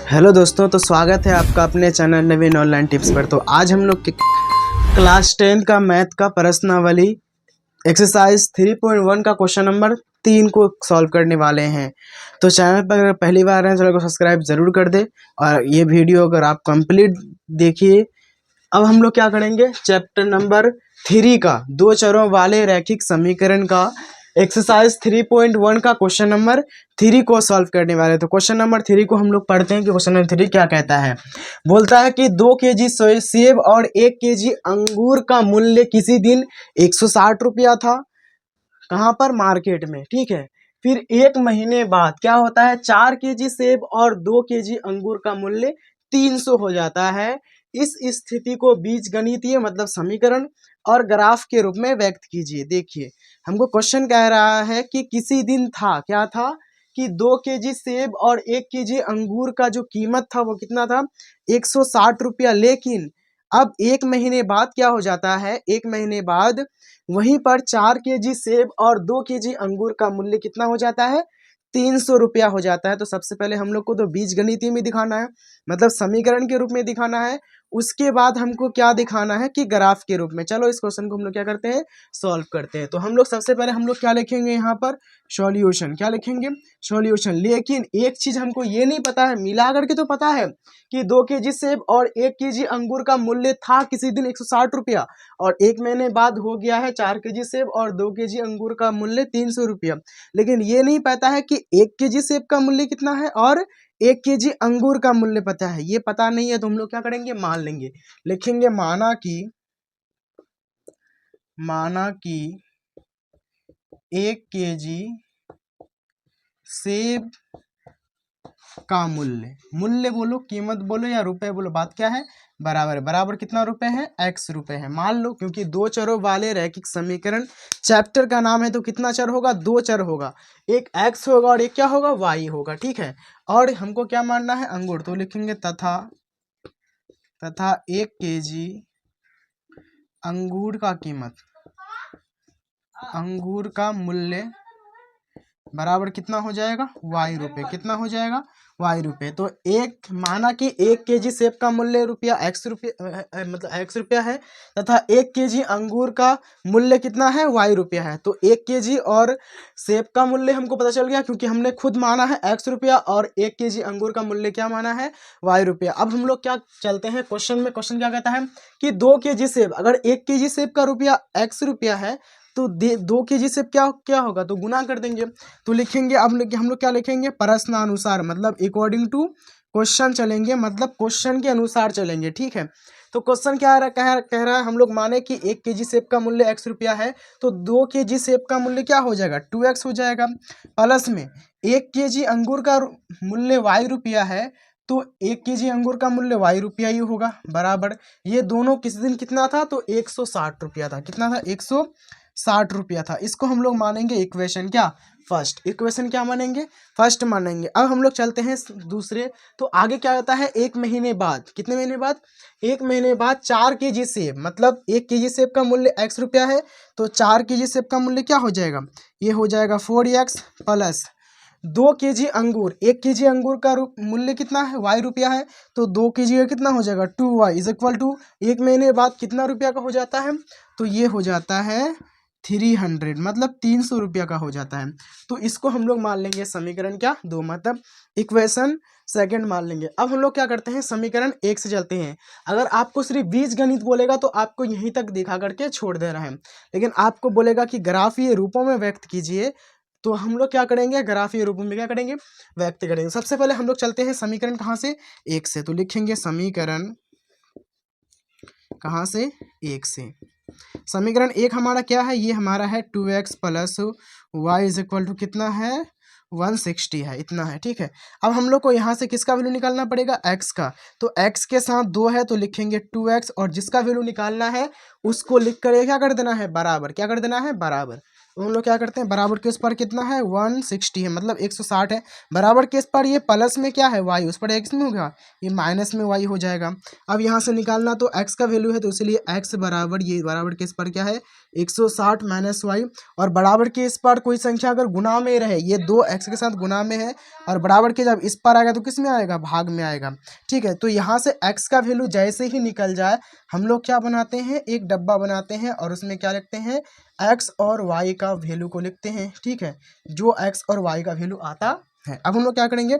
Hello दोस्तों, तो स्वागत है आपका अपने चैनल नवीन ऑनलाइन टिप्स पर। तो आज हम लोग क्लास 10 का मैथ का प्रश्नावली एक्सरसाइज 3.1 का क्वेश्चन नंबर 3 को सॉल्व करने वाले हैं। तो चैनल पर अगर पहली बार हैं चैनल को सब्सक्राइब ज़रूर कर दे और ये वीडियो अगर आप कंप्लीट देखिए। अब हम लोग क्या करेंगे, चैप्टर नंबर 3 का दो चरों वाले रैखिक समीकरण का एक्सरसाइज 3.1 का क्वेश्चन नंबर 3 को सॉल्व करने वाले। तो क्वेश्चन नंबर 3 को हम लोग पढ़ते हैं कि क्वेश्चन नंबर 3 क्या कहता है। बोलता है कि 2 केजी सेब और 1 केजी अंगूर का मूल्य किसी दिन 160 रुपया था, कहाँ पर, मार्केट में, ठीक है। फिर एक महीने बाद क्या होता है, 4 केजी सेब और 2 केजी अंगूर का मूल्य 300 हो जाता है। इस स्थिति को बीजगणितीय मतलब समीकरण और ग्राफ के रूप में व्यक्त कीजिए। देखिए, हमको क्वेश्चन कह रहा है कि किसी दिन था, क्या था कि 2 केजी सेब और 1 केजी अंगूर का जो कीमत था वो कितना था, 160 रुपया। लेकिन अब एक महीने बाद क्या हो जाता है, एक महीने बाद वहीं पर 4 केजी सेब और 2 केजी अंगूर का मूल्य कितना हो जाता है, 300 रुपया हो जाता है। तो सबसे पहले हम लोग को तो बीजगणितीय में दिखाना है, मतलब समीकरण के रूप में दिखाना है। उसके बाद हमको क्या दिखाना है कि ग्राफ के रूप में। चलो इस क्वेश्चन को हम लोग क्या करते हैं, सॉल्व करते हैं। तो हम लोग सबसे पहले हम लोग क्या लिखेंगे यहाँ पर, सॉल्यूशन। क्या लिखेंगे, सॉल्यूशन। लेकिन एक चीज हमको ये नहीं पता है, मिला करके तो पता है कि 2 केजी सेब और 1 केजी अंगूर का मूल्य था किसी दिन 160 रुपया, और एक महीने बाद हो गया है 4 केजी सेब और 2 केजी अंगूर का मूल्य 300 रुपया। लेकिन ये नहीं पता है कि 1 केजी सेब का मूल्य कितना है और 1 केजी अंगूर का मूल्य पता है। ये पता नहीं है तो हम लोग क्या करेंगे, मान लेंगे। लिखेंगे माना कि 1 केजी सेब का मूल्य बोलो, कीमत बोलो या रुपए बोलो, बात क्या है, बराबर है। बराबर कितना रुपए है, x रुपए है। मान लो क्योंकि दो चरों वाले रैखिक समीकरण चैप्टर का नाम है तो कितना चर होगा, दो चर होगा, एक x होगा और एक क्या होगा, y होगा, ठीक है। और हमको क्या मानना है, अंगूर। तो लिखेंगे तथा 1 केजी अंगूर का कीमत, अंगूर का मूल्य बराबर कितना हो जाएगा, y रुपए। कितना हो जाएगा, y रुपए। तो एक माना कि 1 केजी सेब का मूल्य रुपया x रुपया मतलब x रुपया है तथा 1 केजी अंगूर का मूल्य कितना है, y रुपया है। तो 1 केजी और सेब का मूल्य हमको पता चल गया क्योंकि हमने खुद माना है x रुपया और 1 केजी अंगूर का मूल्य क्या माना है, y रुपया। अब हम लोग क्या चलते हैं क्वेश्चन में। क्वेश्चन क्या कहता है कि 2 केजी सेब, अगर 1 केजी सेब का रुपया x रुपया है तो 2 केजी सेब क्या क्या होगा, तो गुना कर देंगे। तो लिखेंगे, अब हम लोग क्या लिखेंगे, प्रश्नानुसार, मतलब अकॉर्डिंग टू क्वेश्चन चलेंगे, मतलब क्वेश्चन के अनुसार चलेंगे, ठीक है। तो क्वेश्चन क्या कह रहा है, हम लोग माने कि 1 केजी सेब का मूल्य x रुपया है तो 2 केजी सेब का मूल्य क्या हो जाएगा, 2x हो जाएगा। प्लस में 1 केजी अंगूर का मूल्य y रुपया है तो 1 केजी अंगूर का मूल्य y रुपया ही होगा, बराबर। ये दोनों किस दिन कितना था, तो 160 रुपया था। कितना था, 160 रुपया था। इसको हम लोग मानेंगे इक्वेशन क्या, फर्स्ट। इक्वेशन क्या मानेंगे, फर्स्ट मानेंगे। अब हम लोग चलते हैं दूसरे। तो आगे क्या होता है, एक महीने बाद, कितने महीने बाद, एक महीने बाद 4 केजी सेब, मतलब 1 केजी सेब का मूल्य x रुपया है तो 4 केजी सेब का मूल्य क्या हो जाएगा, ये हो जाएगा 4x प्लस 2 केजी अंगूर, 1 केजी अंगूर का मूल्य कितना है, y रुपया है तो 2 केजी का कितना हो जाएगा, 2y इज इक्वल टू एक महीने बाद कितना रुपया का हो जाता है, तो ये हो जाता है 300, मतलब 300 रुपया का हो जाता है। तो इसको हम लोग मान लेंगे समीकरण क्या, 2, मतलब इक्वेशन सेकंड मान लेंगे। अब हम लोग क्या करते हैं, समीकरण 1 से चलते हैं। अगर आपको सिर्फ बीजगणित बोलेगा तो आपको यहीं तक दिखा करके छोड़ दे रहा है, लेकिन आपको बोलेगा कि ग्राफीय रूपों में व्यक्त कीजिए तो हम लोग क्या करेंगे, ग्राफीय रूपों में क्या करेंगे, व्यक्त करेंगे। सबसे पहले हम लोग चलते हैं समीकरण कहाँ से, 1 से। तो लिखेंगे समीकरण कहाँ से, 1 से। समीकरण 1 हमारा क्या है, ये हमारा है 2x plus Y is equal to कितना है, 160 है, इतना है, ठीक है। अब हम लोग को यहाँ से किसका वैल्यू निकालना पड़ेगा, x का। तो x के साथ 2 है तो लिखेंगे 2x, और जिसका वैल्यू निकालना है उसको लिख कर क्या कर देना है, बराबर। क्या कर देना है, बराबर। हम लोग क्या करते हैं, बराबर के उस पर कितना है 160 है, मतलब 160 है। बराबर के इस पर ये प्लस में क्या है y, उस पर x में होगा, ये माइनस में y हो जाएगा। अब यहाँ से निकालना तो x का वैल्यू है, तो इसलिए x बराबर, ये बराबर के इस पर क्या है 160 माइनस y, और बराबर के इस पर कोई संख्या अगर गुना में रहे, ये 2x के साथ गुना में है, और बराबर के जब इस पर आएगा तो किस में आएगा, भाग में आएगा। ठीक है, तो यहाँ से x का वैल्यू जैसे ही निकल जाए हम लोग क्या बनाते हैं, एक डब्बा बनाते हैं और उसमें क्या लिखते हैं, x और y का वैल्यू को लिखते हैं। ठीक है, जो x और y का वैल्यू आता है। अब हम लोग क्या करेंगे,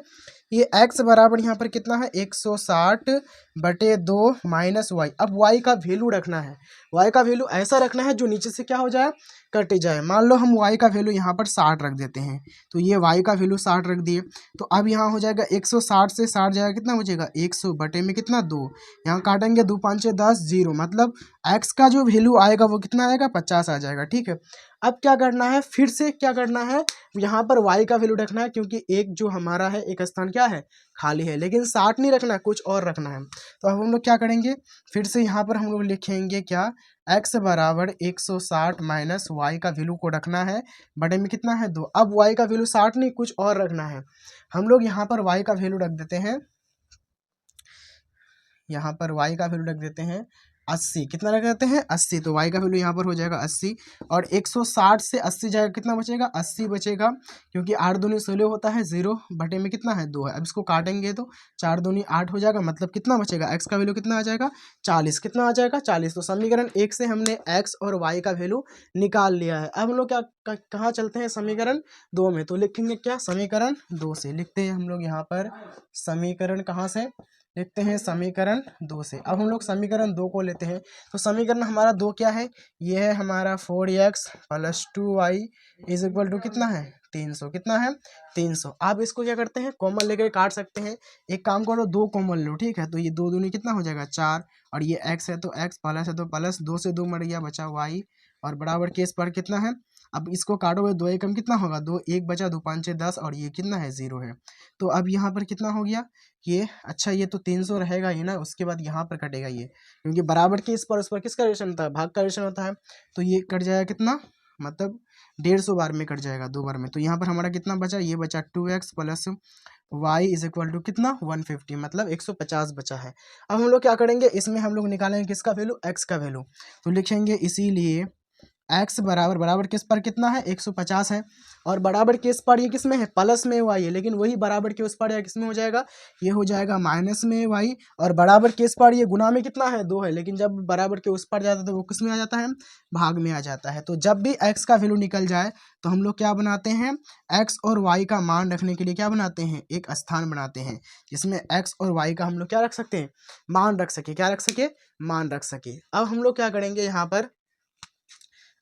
ये x बराबर यहाँ पर कितना है 160/2 माइनस वाई। अब y का वैल्यू रखना है, y का वैल्यू ऐसा रखना है जो नीचे से क्या हो जाए, कट जाए। मान लो हम y का वैल्यू यहाँ पर 60 रख देते हैं, तो ये y का वैल्यू 60 रख दिए, तो अब यहाँ हो जाएगा 160 से 60 जाएगा, कितना बचेगा 100 बटे में कितना 2, यहाँ काटेंगे 2 5 10 0, मतलब x का जो वैल्यू आएगा वो कितना आएगा 50 आ जाएगा। ठीक है, अब क्या करना है, फिर से क्या करना है, यहाँ पर y का वैल्यू रखना है, क्योंकि एक जो हमारा है एक स्थान क्या है, खाली है, लेकिन 60 नहीं रखना है, कुछ और रखना है। तो अब हम लोग क्या करेंगे, फिर से यहाँ पर हम लोग लिखेंगे क्या, x बराबर 160 माइनस वाई का वैल्यू को रखना है, बटे में कितना है 2। अब y का वैल्यू 60 नहीं, कुछ और रखना है। हम लोग यहाँ पर y का वैल्यू रख देते हैं, यहाँ पर y का वैल्यू रख देते हैं 80, कितना रख देते हैं 80, तो y का वैल्यू यहाँ पर हो जाएगा 80, और 160 से 80 जाएगा, कितना बचेगा 80 बचेगा, क्योंकि 8 दूनी 16 होता है, 0 बटे में कितना है 2 है। अब इसको काटेंगे तो 4 दूनी 8 हो जाएगा, मतलब कितना बचेगा, x का वैल्यू कितना आ जाएगा 40, कितना आ जाएगा 40। तो समीकरण 1 से हमने x और y का वैल्यू निकाल लिया है। अब हम लोग क्या कहाँ चलते हैं, समीकरण 2 में, तो लिखेंगे क्या, समीकरण 2 से लिखते हैं हम लोग यहाँ पर, समीकरण कहाँ से लिखते हैं, समीकरण 2 से। अब हम लोग समीकरण 2 को लेते हैं, तो समीकरण हमारा 2 क्या है, ये है हमारा 4x + 2y is equal to कितना है 300, कितना है 300। आप इसको क्या करते हैं, कॉमन लेकर काट सकते हैं। एक काम करो, 2 कॉमन लो, ठीक है, तो ये 2 दूनी कितना हो जाएगा 4, और ये x है तो x, प्लस है तो प्लस, 2 से 2 मर गया, बचा y, और बराबर केस पर कितना है, अब इसको काटोगे 2 एकम कितना होगा 2, 1 बचा, 2 5 6 10, और ये कितना है 0 है। तो अब यहाँ पर कितना हो गया ये, अच्छा ये तो 300 रहेगा ही ना, उसके बाद यहाँ पर कटेगा ये, क्योंकि बराबर के इस पर उस पर किसका रिलेशन होता है, भाग का रिलेशन होता है। तो ये कट जाएगा कितना, मतलब 150 बार में कट जाएगा, 2 बार में। तो यहाँ पर हमारा कितना बचा, ये बचा 2x + y is equal to कितना 150, मतलब 150 बचा है। अब हम लोग क्या करेंगे, इसमें हम लोग निकालेंगे किसका वैल्यू, x का वैल्यू। तो लिखेंगे इसीलिए x बराबर, बराबर किस पर कितना है 150 है, और बराबर के इस पर ये किस में है, प्लस में y है, लेकिन वही बराबर के उस पर या किस में हो जाएगा, ये हो जाएगा माइनस में y, और बराबर के इस पर ये गुना में कितना है 2 है, लेकिन जब बराबर के उस पर जाता है तो वो किस में आ जाता है, भाग में आ जाता है। तो जब भी x का वैल्यू निकल जाए तो हम लोग क्या बनाते हैं, x और y का मान रखने के लिए क्या बनाते हैं, एक स्थान बनाते हैं, जिसमें x और y का हम लोग क्या रख सकते हैं, मान रख सके, क्या रख सके, मान रख सके। अब हम लोग क्या करेंगे यहाँ पर,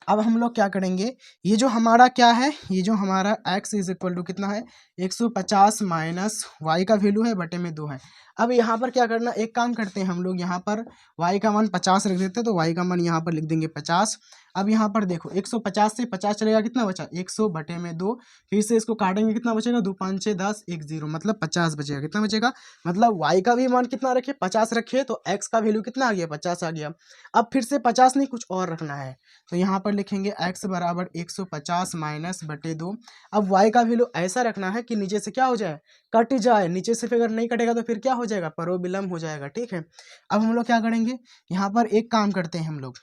अब हम लोग क्या करेंगे, ये जो हमारा क्या है, ये जो हमारा x इज इक्वल टू कितना है 150 माइनस y का वैल्यू है, बटे में 2 है। अब यहाँ पर क्या करना, एक काम करते हैं हम लोग, यहाँ पर y का मान 50 रख देते हैं, तो y का मान यहाँ पर लिख देंगे 50। अब यहाँ पर देखो 150 से 50 चलेगा, कितना बचा 100 बटे में 2, फिर से इसको काटेंगे, कितना बचेगा 2 5 6 10 1 0, मतलब 50 बचेगा, कितना बचेगा, मतलब y का भी मान कितना रखे 50 रखे, तो x का वैल्यू कितना आ गया 50 आ गया। अब फिर से 50 नहीं, कुछ और रखना है, तो यहाँ पर लिखेंगे x बराबर 150 माइनस बटे 2। अब y का वैल्यू ऐसा रखना है कि नीचे से क्या हो जाए, कट जाए, नीचे से अगर नहीं कटेगा तो फिर क्या हो जाएगा, परोबिलम हो जाएगा। ठीक है, अब हम लोग क्या करेंगे, यहाँ पर एक काम करते हैं हम लोग,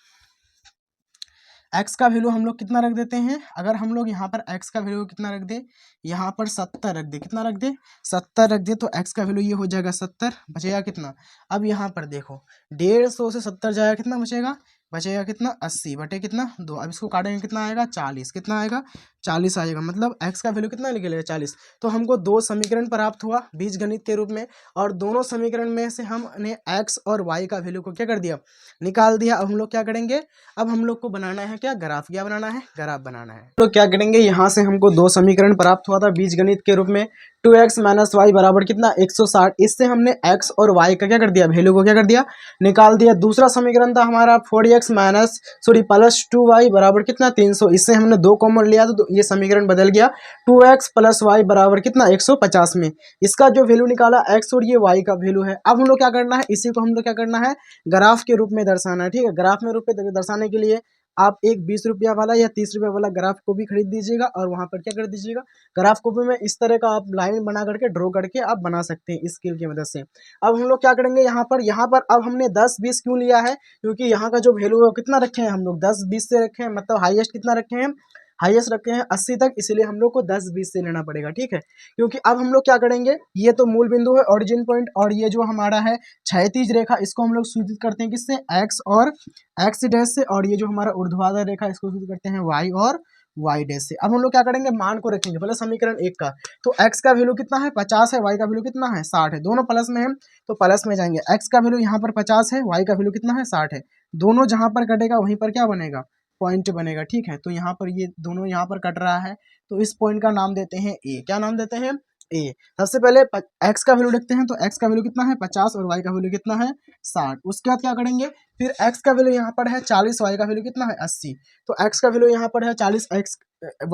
x का वैल्यू हम लोग कितना रख देते हैं, अगर हम लोग यहाँ पर x का वैल्यू कितना रख दे, यहाँ पर 70 रख दे, कितना रख दे 70 रख दे, तो x का वैल्यू ये हो जाएगा 70, बचेगा कितना, अब यहाँ पर देखो 150 से 70 जाएगा, कितना बचेगा, बचेगा कितना 80 बटे कितना 2। अब इसको काटेंगे, कितना आएगा 40, कितना आएगा 40 आएगा, मतलब x का वैल्यू कितना निकलेगा 40। तो हमको 2 समीकरण प्राप्त हुआ बीजगणित के रूप में, और दोनों समीकरण में से हमने x और y का वैल्यू को क्या कर दिया, निकाल दिया। अब हम लोग क्या करेंगे, अब हम लोग को बनाना है क्या, ग्राफ, क्या बनाना है, ग्राफ बनाना है। तो क्या करेंगे, यहाँ से हमको 2 समीकरण प्राप्त हुआ था बीजगणित के रूप में, 2x माइनस वाई बराबर कितना 160, इससे हमने x और y का क्या कर दिया, वैल्यू को क्या कर दिया, निकाल दिया। दूसरा समीकरण था हमारा 4x प्लस 2y बराबर कितना 300, इससे हमने 2 कॉमन लिया तो ये समीकरण बदल गया, 2x प्लस वाई बराबर कितना 150 में, इसका जो वैल्यू निकाला x और ये y का वैल्यू है। अब हम लोग क्या करना है, इसी को हम लोग क्या करना है, ग्राफ के रूप में दर्शाना है। ठीक है, ग्राफ में रूप में दर्शाने के लिए आप एक 20 रुपया वाला या 30 रुपया वाला ग्राफ कॉपी खरीद दीजिएगा और वहाँ पर क्या कर दीजिएगा, ग्राफ कॉपी में इस तरह का आप लाइन बना करके ड्रॉ करके आप बना सकते हैं स्केल की मदद से। अब हम लोग क्या करेंगे, यहाँ पर अब हमने 10-20 क्यों लिया है, क्योंकि यहाँ का जो वैल्यू है वो कितना रखे हैं हम लोग, 10-20 से रखे हैं, मतलब हाईएस्ट कितना रखे हैं, हाईएस्ट रखे हैं 80 तक, इसलिए हम लोग को 10-20 से लेना पड़ेगा, ठीक है। क्योंकि अब हम लोग क्या करेंगे, ये तो मूल बिंदु है ओरिजिन पॉइंट, और ये जो हमारा है क्षैतिज रेखा, इसको हम लोग सूचित करते हैं किससे, एक्स और एक्स डैश से, और ये जो हमारा ऊर्ध्वाधर रेखा इसको सूचित करते हैं वाई और वाई डैश से। अब हम लोग क्या करेंगे, मान को रखेंगे पहले समीकरण 1 का, तो x का वैल्यू कितना है 50 है, y का वैल्यू कितना है 60 है, दोनों प्लस में है तो प्लस में जाएंगे, x का वैल्यू यहाँ पर 50 है, y का वैल्यू कितना है 60 है, दोनों जहां पर कटेगा वहीं पर क्या बनेगा, पॉइंट बनेगा, ठीक है। तो यहाँ पर ये दोनों यहाँ पर कट रहा है, तो इस पॉइंट का नाम देते हैं ए, क्या नाम देते हैं ए। सबसे पहले x का वैल्यू लिखते हैं, तो x का वैल्यू कितना है 50 और y का वैल्यू कितना है 60। उसके बाद क्या करेंगे, फिर x का वैल्यू यहाँ पर है 40, y का वैल्यू कितना है 80, तो x का वैल्यू यहाँ पर है 40,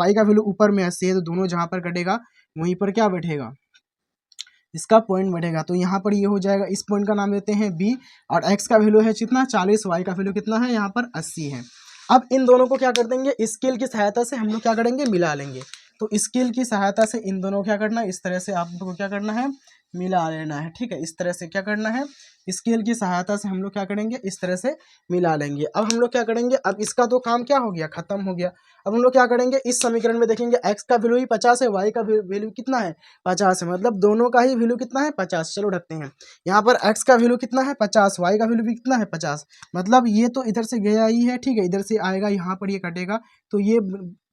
y का वैल्यू ऊपर में 80 है, तो दोनों जहाँ पर कटेगा वहीं पर क्या बैठेगा, इसका पॉइंट बैठेगा। तो यहाँ पर ये हो जाएगा, इस पॉइंट का नाम देते हैं बी, और x का वैल्यू है कितना 40, y का वैल्यू कितना है यहाँ पर 80 है। अब इन दोनों को क्या कर देंगे, स्केल की सहायता से हम लोग क्या करेंगे, मिला लेंगे। तो स्केल की सहायता से इन दोनों को क्या करना है, इस तरह से आप लोगों को क्या करना है, मिला लेना है, ठीक है। इस तरह से क्या करना है, स्केल की सहायता से हम लोग क्या करेंगे, इस तरह से मिला लेंगे। अब हम लोग क्या करेंगे, अब इसका तो काम क्या हो गया, खत्म हो गया। अब हम लोग क्या करेंगे, इस समीकरण में देखेंगे x का वैल्यू ही 50 है, y का वैल्यू कितना है 50 है, मतलब दोनों का ही वैल्यू कितना है 50। चलो रखते हैं, यहाँ पर x का वैल्यू कितना है 50, y का वैल्यू भी कितना है 50, मतलब ये तो इधर से गया ही है, ठीक है, इधर से आएगा, यहाँ पर ये कटेगा, तो ये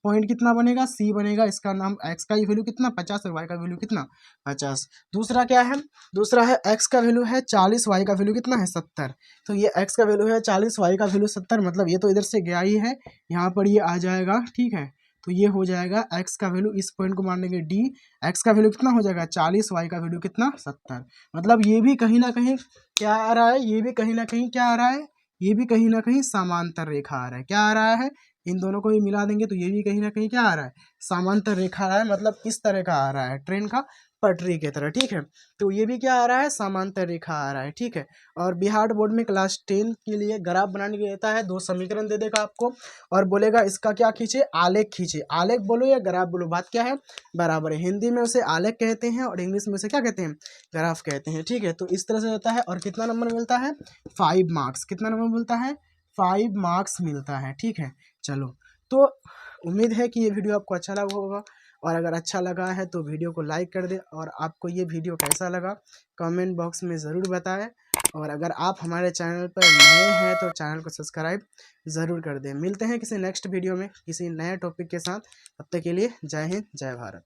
पॉइंट कितना बनेगा, सी बनेगा। इसका नाम x का वैल्यू कितना 50 और y का वैल्यू कितना 50। दूसरा क्या है, दूसरा है x का वैल्यू है 40, y का वैल्यू कितना है 70, तो ये x का वैल्यू है 40, y का वैल्यू 70, मतलब ये तो इधर से गया ही है, यहाँ पर ये आ जाएगा, ठीक है। तो ये हो जाएगा x का वैल्यू, इस पॉइंट को मान लेंगे d, x का वैल्यू कितना हो जाएगा 40, y का वैल्यू कितना 70, मतलब ये भी कहीं ना कहीं क्या आ रहा है, ये भी कहीं ना कहीं क्या आ रहा है, ये भी कहीं ना कहीं समांतर रेखा आ रहा है, क्या आ रहा है, इन दोनों को भी मिला देंगे तो ये भी कहीं ना कहीं क्या आ रहा है, समांतर रेखा आ रहा है, मतलब इस तरह का आ रहा है, ट्रेन का पटरी की तरह, ठीक है। तो ये भी क्या आ रहा है, समांतर रेखा आ रहा है, ठीक है। और बिहार बोर्ड में क्लास 10 के लिए ग्राफ बनाने के लिए देता है, 2 समीकरण दे देगा आपको और बोलेगा इसका क्या खींचे, आलेख खींचे, आलेख बोलो या ग्राफ बोलो, बात क्या है बराबर है। हिंदी में उसे आलेख कहते हैं और इंग्लिश में उसे क्या कहते हैं, ग्राफ कहते हैं, ठीक है। तो इस तरह से होता है, और कितना नंबर मिलता है 5 मार्क्स, कितना नंबर मिलता है 5 मार्क्स मिलता है, ठीक है। चलो, तो उम्मीद है कि ये वीडियो आपको अच्छा लगा होगा, और अगर अच्छा लगा है तो वीडियो को लाइक कर दे, और आपको ये वीडियो कैसा लगा कमेंट बॉक्स में ज़रूर बताएं, और अगर आप हमारे चैनल पर नए हैं तो चैनल को सब्सक्राइब ज़रूर कर दें। मिलते हैं किसी नेक्स्ट वीडियो में किसी नए टॉपिक के साथ, तब तक के लिए जय हिंद जय भारत।